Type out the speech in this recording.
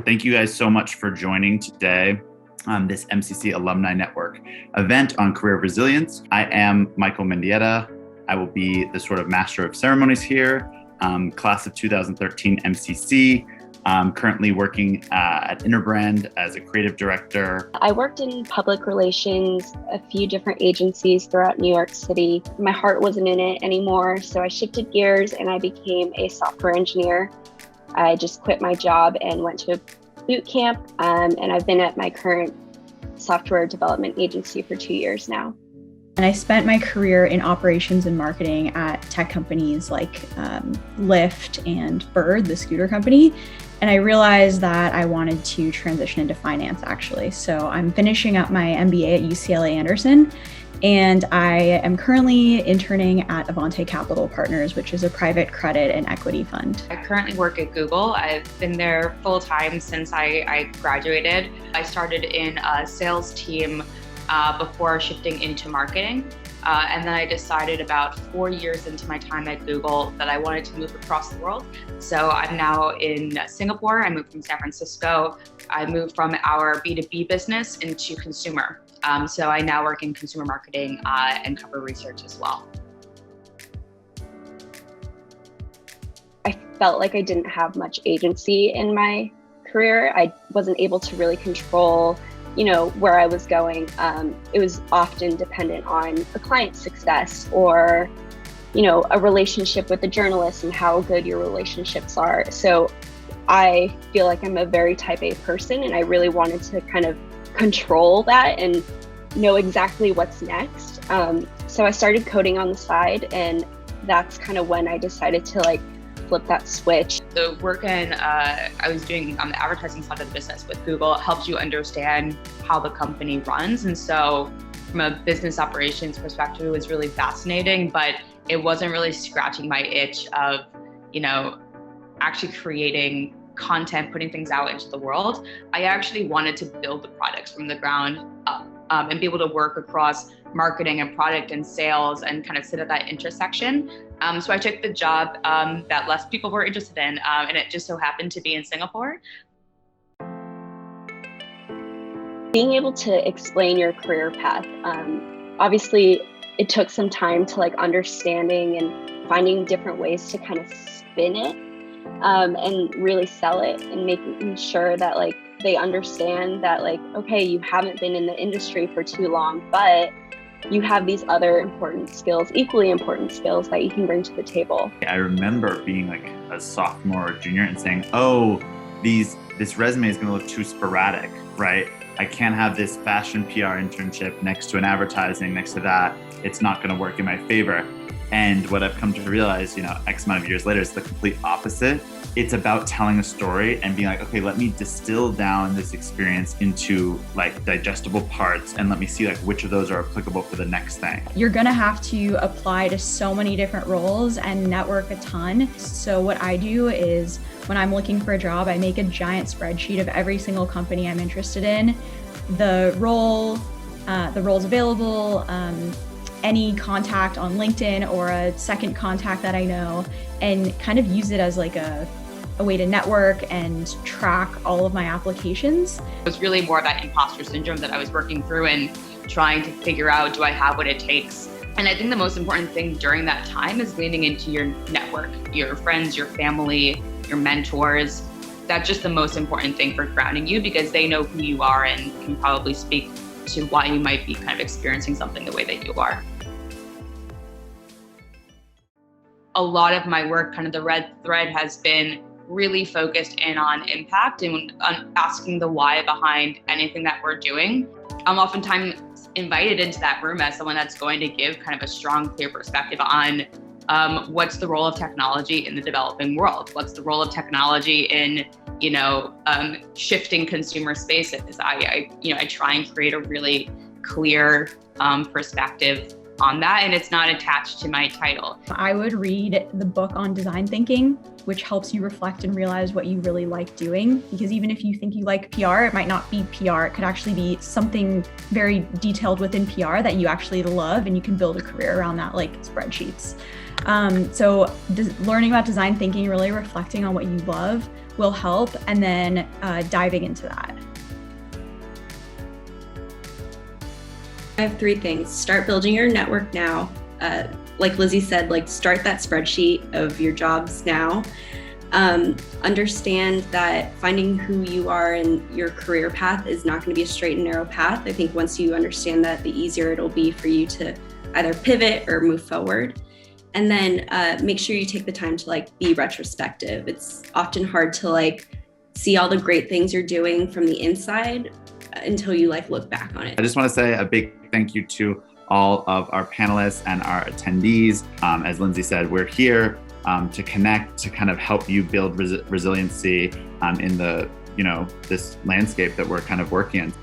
Thank you guys so much for joining today on this MCC Alumni Network event on career resilience. I am Michael Mendieta. I will be the sort of master of ceremonies here, class of 2013 MCC. I'm currently working at Interbrand as a creative director. I worked in public relations, a few different agencies throughout New York City. My heart wasn't in it anymore, so I shifted gears and I became a software engineer. I just quit my job and went to a boot camp, and I've been at my current software development agency for 2 years now. And I spent my career in operations and marketing at tech companies like Lyft and Bird, the scooter company. And I realized that I wanted to transition into finance, actually. So I'm finishing up my MBA at UCLA Anderson, and I am currently interning at Avante Capital Partners, which is a private credit and equity fund. I currently work at Google. I've been there full time since I graduated. I started in a sales team before shifting into marketing. And then I decided about 4 years into my time at Google that I wanted to move across the world. So I'm now in Singapore. I moved from San Francisco. I moved from our B2B business into consumer. So I now work in consumer marketing and cover research as well. I felt like I didn't have much agency in my career. I wasn't able to really control where I was going. It was often dependent on a client's success or, a relationship with a journalist and how good your relationships are. So I feel like I'm a very type A person, and I really wanted to kind of control that and know exactly what's next. So I started coding on the side, and that's kind of when I decided to flip that switch. The work I was doing on the advertising side of the business with Google helps you understand how the company runs. And so from a business operations perspective, it was really fascinating, but it wasn't really scratching my itch of, actually creating content, putting things out into the world. I actually wanted to build the products from the ground up and be able to work across marketing and product and sales and kind of sit at that intersection. So I took the job that less people were interested in, and it just so happened to be in Singapore. Being able to explain your career path, obviously it took some time to understanding and finding different ways to kind of spin it and really sell it, and making sure that they understand that okay, you haven't been in the industry for too long, but you have these other important skills, equally important skills that you can bring to the table. I remember being a sophomore or junior and saying, this resume is going to look too sporadic, right? I can't have this fashion PR internship next to an advertising next to that. It's not going to work in my favor. And what I've come to realize, X amount of years later, is the complete opposite. It's about telling a story and being okay, let me distill down this experience into digestible parts, and let me see which of those are applicable for the next thing. You're gonna have to apply to so many different roles and network a ton. So what I do is when I'm looking for a job, I make a giant spreadsheet of every single company I'm interested in, the roles available, any contact on LinkedIn or a second contact that I know, and kind of use it as a way to network and track all of my applications. It was really more that imposter syndrome that I was working through and trying to figure out, do I have what it takes? And I think the most important thing during that time is leaning into your network, your friends, your family, your mentors. That's just the most important thing for grounding you, because they know who you are and can probably speak to why you might be kind of experiencing something the way that you are. A lot of my work, kind of the red thread, has been really focused in on impact and on asking the why behind anything that we're doing. I'm oftentimes invited into that room as someone that's going to give kind of a strong, clear perspective on what's the role of technology in the developing world? What's the role of technology in, shifting consumer spaces? I try and create a really clear perspective on that, and it's not attached to my title. I would read the book on design thinking, which helps you reflect and realize what you really like doing. Because even if you think you like PR, it might not be PR. It could actually be something very detailed within PR that you actually love, and you can build a career around that, like spreadsheets. So learning about design thinking, really reflecting on what you love, will help, and then diving into that. I have 3 things. Start building your network now. Like Lizzie said, like start that spreadsheet of your jobs now. Understand that finding who you are and your career path is not going to be a straight and narrow path. I think once you understand that, the easier it'll be for you to either pivot or move forward. And then make sure you take the time to like be retrospective. It's often hard to like see all the great things you're doing from the inside until you like look back on it. I just want to say a big thank you to all of our panelists and our attendees. As Lindsay said, we're here to connect, to kind of help you build resiliency in the, this landscape that we're kind of working in.